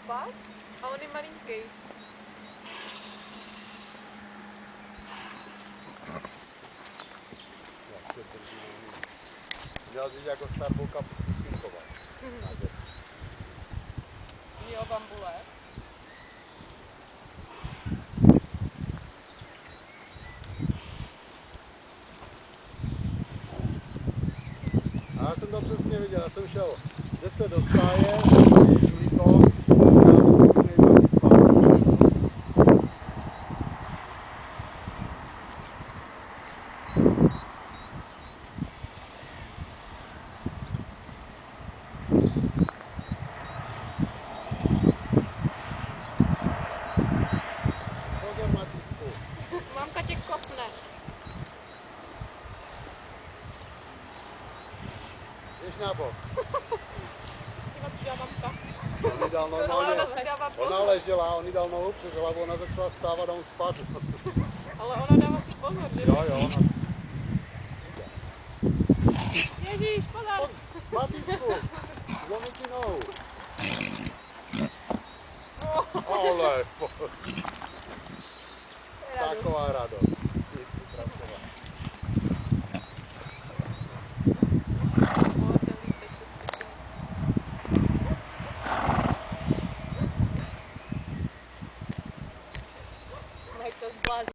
pas a on je malinký. Měl jsi jako Starbucka pusínkovat. Jo, bambule. A já jsem to přesně viděl, já jsem šel 10 do stáje, žlíko, pozor, Matisku. Mamka tě kopne. Jdeš na bok. Dívat, co dělá mamka. On jí dal normálně, Ona si dává pozor. ona ležela, on jí dal nohu přes hlavu, ona začala stávat a on spadl. Ale ona dává si pozor, že? Jo, jo. Ježíš, pozor. Matisku, zlomí ti nohu. Oh. Ale, Radost. taková radost.